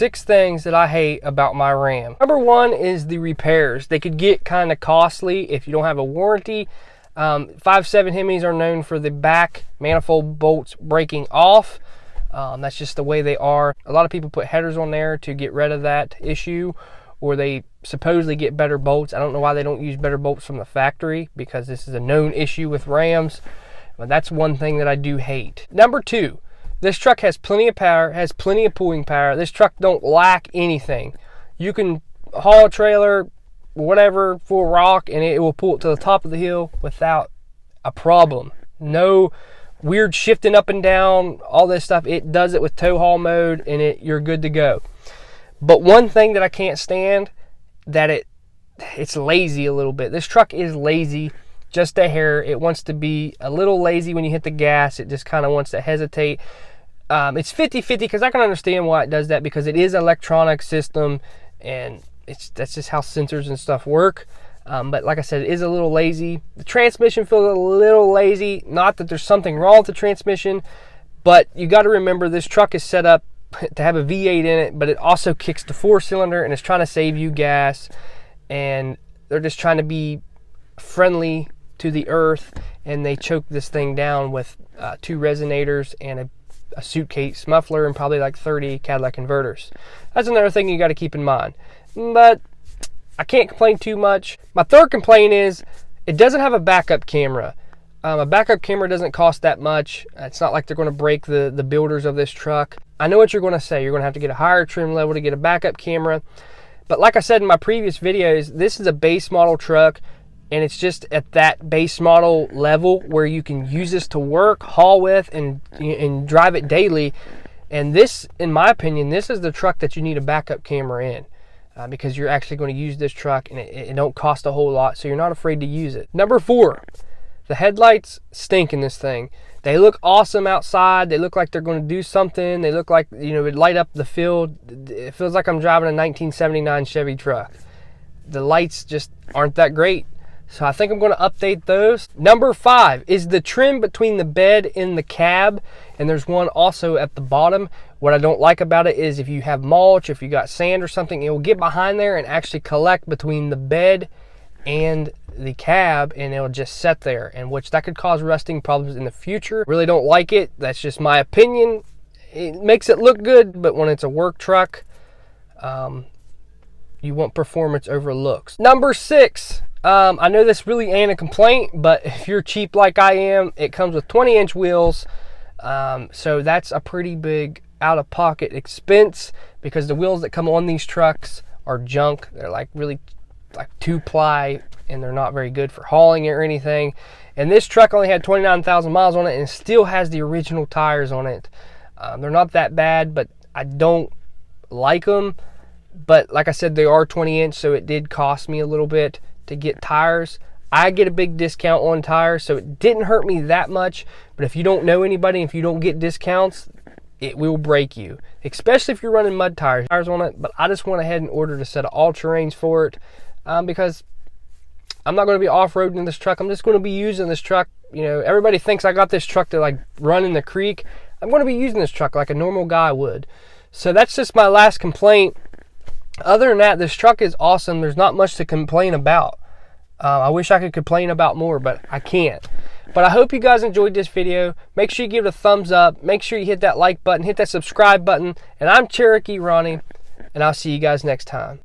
6 things that I hate about my Ram. Number 1 is the repairs. They could get kind of costly if you don't have a warranty. 5.7 Hemis are known for the back manifold bolts breaking off. That's just the way they are. A lot of people put headers on there to get rid of that issue, or they supposedly get better bolts. I don't know why they don't use better bolts from the factory, because this is a known issue with Rams. But that's one thing that I do hate. Number 2, this truck has plenty of power, has plenty of pulling power. This truck don't lack anything. You can haul a trailer, whatever, full rock, and it will pull it to the top of the hill without a problem. No weird shifting up and down, all this stuff. It does it with tow haul mode, and you're good to go. But one thing that I can't stand, that it's lazy a little bit. This truck is lazy, just a hair. It wants to be a little lazy when you hit the gas. It just kind of wants to hesitate. It's 50-50, because I can understand why it does that, because it is an electronic system, and that's just how sensors and stuff work. But like I said, it is a little lazy. The transmission feels a little lazy. Not that there's something wrong with the transmission, but you got to remember this truck is set up to have a V8 in it, but it also kicks the 4-cylinder, and it's trying to save you gas. And they're just trying to be friendly to the earth, and they choke this thing down with 2 resonators and a suitcase muffler and probably like 30 Cadillac converters. That's another thing you got to keep in mind. But I can't complain too much. My third complaint is it doesn't have a backup camera. A backup camera doesn't cost that much. It's not like they're going to break the builders of this truck. I know what you're going to say. You're going to have to get a higher trim level to get a backup camera. But like I said in my previous videos, this is a base model truck, and it's just at that base model level where you can use this to work, haul with, and drive it daily. And this, in my opinion, this is the truck that you need a backup camera in. Because you're actually going to use this truck, and it don't cost a whole lot, so you're not afraid to use it. Number 4, the headlights stink in this thing. They look awesome outside. They look like they're going to do something. They look like, it light up the field. It feels like I'm driving a 1979 Chevy truck. The lights just aren't that great, so I think I'm going to update those. Number 5 is the trim between the bed and the cab, and there's one also at the bottom. What I don't like about it is if you have mulch, if you got sand or something, it will get behind there and actually collect between the bed and the cab, and it'll just sit there, and which that could cause rusting problems in the future. Really don't like it. That's just my opinion. It makes it look good, but when it's a work truck, you want performance over looks. Number 6. I know this really ain't a complaint, but if you're cheap like I am, it comes with 20-inch wheels. So that's a pretty big out-of-pocket expense, because the wheels that come on these trucks are junk. They're really 2-ply, and they're not very good for hauling it or anything. And this truck only had 29,000 miles on it, and it still has the original tires on it. They're not that bad, but I don't like them. But like I said, they are 20-inch, so it did cost me a little bit to get tires. I get a big discount on tires, so it didn't hurt me that much. But if you don't know anybody, if you don't get discounts, it will break you, especially if you're running mud tires on it. But I just went ahead and ordered a set of all-terrains for it, because I'm not going to be off-roading in this truck. I'm just going to be using this truck. Everybody thinks I got this truck to run in the creek. I'm going to be using this truck like a normal guy would. So that's just my last complaint. Other than that, this truck is awesome. There's not much to complain about. I wish I could complain about more, but I can't. But I hope you guys enjoyed this video. Make sure you give it a thumbs up. Make sure you hit that like button, hit that subscribe button. And I'm Cherokee Ronnie, and I'll see you guys next time.